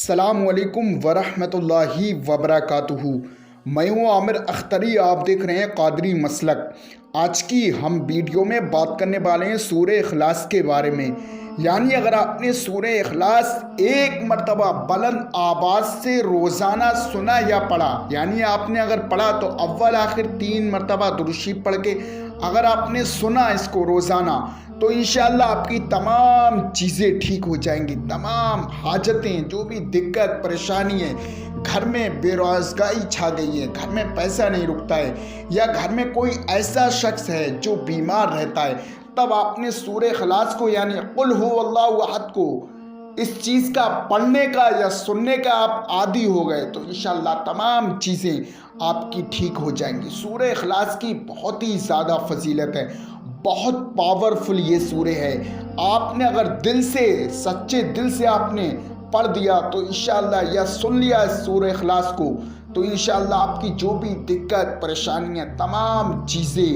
السلام علیکم ورحمۃ اللہ وبرکاتہ۔ میں ہوں عامر اختری، آپ دیکھ رہے ہیں قادری مسلک۔ آج کی ہم ویڈیو میں بات کرنے والے ہیں سورہ اخلاص کے بارے میں۔ یعنی اگر آپ نے سورہ اخلاص ایک مرتبہ بلند آواز سے روزانہ سنا یا پڑھا، یعنی آپ نے اگر پڑھا تو اول آخر 3 مرتبہ درود شریف پڑھ کے اگر آپ نے سنا اس کو روزانہ، تو انشاءاللہ آپ کی تمام چیزیں ٹھیک ہو جائیں گی۔ تمام حاجتیں، جو بھی دقت پریشانی ہے، گھر میں بے روزگاری چھا گئی ہے، گھر میں پیسہ نہیں رکتا ہے، یا گھر میں کوئی ایسا شخص ہے جو بیمار رہتا ہے، تب آپ نے سورہ اخلاص کو یعنی قل هو اللہ احد کو اس چیز کا پڑھنے کا یا سننے کا آپ عادی ہو گئے تو انشاءاللہ تمام چیزیں آپ کی ٹھیک ہو جائیں گی۔ سورہ اخلاص کی بہت ہی زیادہ فضیلت ہے، بہت پاورفل یہ سورہ ہے۔ آپ نے اگر دل سے، سچے دل سے آپ نے پڑھ دیا تو انشاءاللہ یا سن لیا اس سورہ اخلاص کو، تو انشاءاللہ آپ کی جو بھی دقت پریشانیاں تمام چیزیں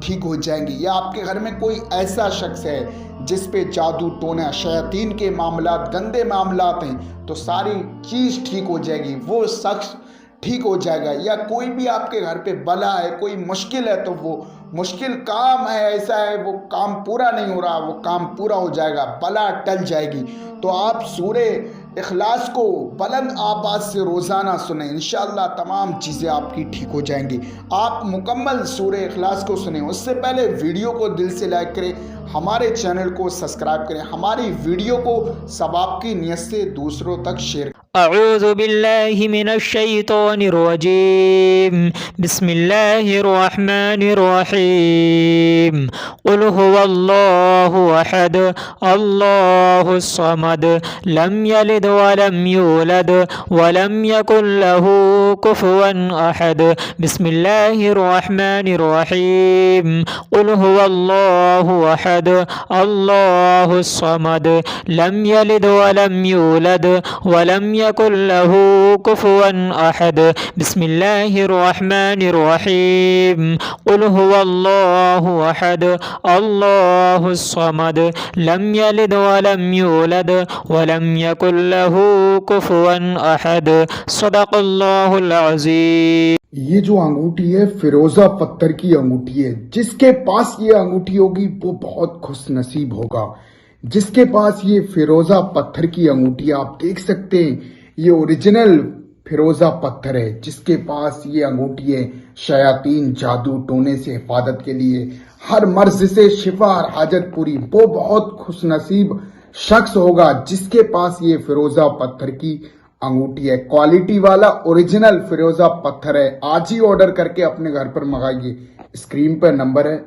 ٹھیک ہو جائیں گی۔ یا آپ کے گھر میں کوئی ایسا شخص ہے جس پہ جادو ٹونا، شیاطین کے معاملات، گندے معاملات ہیں، تو ساری چیز ٹھیک ہو جائے گی، وہ شخص ٹھیک ہو جائے گا۔ یا کوئی بھی آپ کے گھر پہ بلا ہے، کوئی مشکل ہے، تو وہ مشکل کام ہے، ایسا ہے وہ کام پورا نہیں ہو رہا، وہ کام پورا ہو جائے گا، بلا ٹل جائے گی۔ تو آپ سورہ اخلاص کو بلند آواز سے روزانہ سنیں، انشاءاللہ تمام چیزیں آپ کی ٹھیک ہو جائیں گی۔ آپ مکمل سورہ اخلاص کو سنیں، اس سے پہلے ویڈیو کو دل سے لائک کریں، ہمارے چینل کو سبسکرائب کریں، ہماری ویڈیو کو ثواب کی نیت سے دوسروں تک شیئر کریں۔ اعوذ باللہ من الشیطان الرجیم، بسم اللہ الرحمن الرحیم۔ قل هو اللہ احد اللہ الصمد لم یلد ولم یولد ولم یکن له کفوا احد۔ بسم اللہ الرحمن الرحیم۔ قل هو اللہ احد اللہ الصمد لم یلد ولم یولد ولم يكن له كفوا أحد۔ بسم الله الرحمن الرحيم۔ قل هو الله أحد الله الصمد لم يلد ولم يولد ولم يكن له كفوا أحد۔ صدق الله العظيم۔ یہ جو انگوٹھی ہے فیروزہ پتھر کی انگوٹھی ہے، جس کے پاس یہ انگوٹھی ہوگی وہ بہت خوش نصیب ہوگا۔ جس کے پاس یہ فیروزہ پتھر کی انگوٹھی، آپ دیکھ سکتے ہیں یہ اوریجنل فیروزہ پتھر ہے، جس کے پاس یہ انگوٹھی ہے، شیاطین جادو ٹونے سے حفاظت کے لیے، ہر مرض سے شفا، ہر حاجت پوری، وہ بہت خوش نصیب شخص ہوگا جس کے پاس یہ فیروزہ پتھر کی انگوٹھی ہے۔ کوالٹی والا اوریجنل فیروزہ پتھر ہے۔ آج ہی آرڈر کر کے اپنے گھر پر منگائیے، اسکرین پر نمبر ہے۔